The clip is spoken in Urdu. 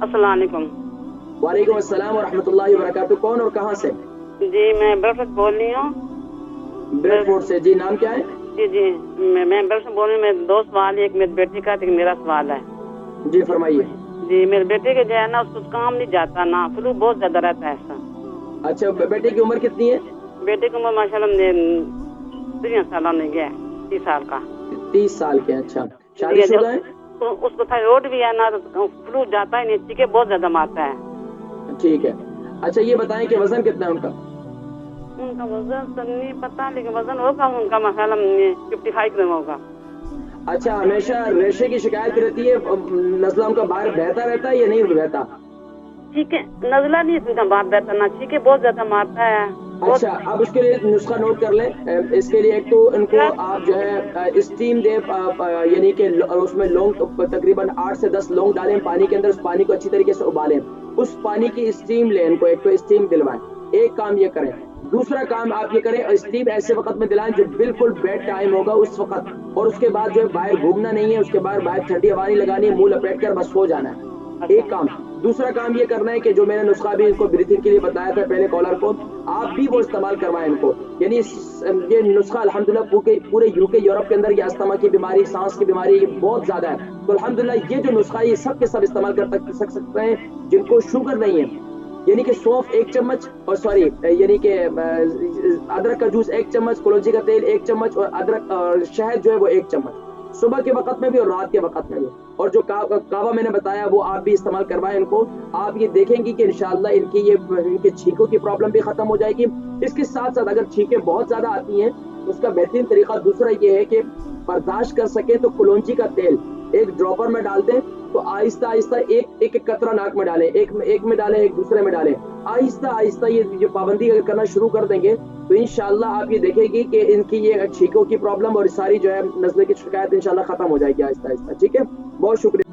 السلام علیکم۔ وعلیکم السلام ورحمۃ اللہ وبرکاتہ۔ کون اور کہاں سے؟ جی میں بریڈ بول رہی ہوں۔ بریڈ فورٹ سے۔ جی نام کیا ہے؟ جی میں بریڈ سے بول رہی ہوں۔ میرے دو سوال ہے، ایک میری بیٹی کا ایک میرا سوال ہے۔ جی فرمائیے۔ جی میرے بیٹے کے جو ہے نا اس کو کام نہیں جاتا نا، فلو بہت زیادہ رہتا ہے ایسا۔ اچھا بیٹے کی عمر کتنی ہے؟ بیٹے کی عمر ماشاء اللہ 3 سال ہونے گیا ہے، 30 سال کا۔ 30 سال کے۔ اچھا شادی شدہ ہے؟ اس کو تھائرائیڈ بھی ہے نا، فلو جاتا ہی نہیں، چیخے بہت زیادہ مارتا ہے۔ ٹھیک ہے۔ اچھا یہ بتائیں کہ وزن کتنا ہے ان کا؟ ان کا وزن تو نہیں پتا، لیکن وزن ہوگا ان کا ماشاء اللہ 55 گرام ہوگا۔ اچھا ہمیشہ ریشے کی شکایت رہتی ہے؟ نزلہ ان کا باہر بہتا رہتا ہے یا نہیں بہتا؟ ٹھیک ہے، نزلہ نہیں اس کا باہر بہتا نا، چیخے بہت زیادہ مارتا ہے۔ اچھا اب اس کے لیے نسخہ نوٹ کر لیں۔ اس کے لیے ایک تو ان کو آپ جو ہے اسٹیم دے، یعنی کہ اس میں لونگ تقریباً 8 سے 10 لونگ ڈالیں پانی کے اندر، اس پانی کو اچھی طریقے سے ابالیں، اس پانی کی اسٹیم لیں، ان کو ایک تو اسٹیم دلوائیں۔ ایک کام یہ کریں۔ دوسرا کام آپ یہ کریں، اسٹیم ایسے وقت میں دلائیں جو بالکل بیڈ ٹائم ہوگا اس وقت، اور اس کے بعد جو ہے باہر گھومنا نہیں ہے، اس کے بعد باہر ٹھنڈی ہوا نہیں لگانی ہے، منہ لپیٹ کر بس سو جانا ہے۔ ایک کام۔ دوسرا کام یہ کرنا ہے کہ جو میں نے نسخہ بھی ان کو بریتھنگ کے لیے بتایا تھا پہلے کالر کو، آپ بھی وہ استعمال کروائیں ان کو۔ یعنی یہ نسخہ الحمدللہ پورے UK یورپ کے اندر یہ استھما کی بیماری، سانس کی بیماری یہ بہت زیادہ ہے، تو الحمدللہ یہ جو نسخہ یہ سب کے سب استعمال کر سکتے ہیں جن کو شوگر نہیں ہے۔ یعنی کہ سونف 1 چمچ، اور سوری یعنی کہ ادرک کا جوس 1 چمچ، کلونجی کا تیل 1 چمچ، اور ادرک اور شہد جو ہے وہ 1 چمچ، صبح کے وقت میں بھی اور رات کے وقت میں بھی۔ اور جو کعوہ میں نے بتایا وہ آپ بھی استعمال کروائیں ان کو۔ آپ یہ دیکھیں گی کہ انشاءاللہ ان کے چھینکوں کی پرابلم بھی ختم ہو جائے گی۔ اس کے ساتھ ساتھ اگر چھینکیں بہت زیادہ آتی ہیں اس کا بہترین طریقہ دوسرا یہ ہے کہ برداشت کر سکیں تو کلونجی کا تیل ایک ڈراپر میں ڈال دیں، تو آہستہ آہستہ ایک قطرہ ناک میں ڈالیں، ایک میں ڈالیں، ایک دوسرے میں ڈالیں، آہستہ آہستہ یہ پابندی اگر کرنا شروع کر دیں گے تو انشاءاللہ آپ یہ دیکھیں گی کہ ان کی یہ چھینکوں کی پرابلم اور ساری جو ہے نزلے کی شکایت انشاءاللہ ختم ہو جائے گی آہستہ آہستہ۔ ٹھیک ہے، بہت شکریہ۔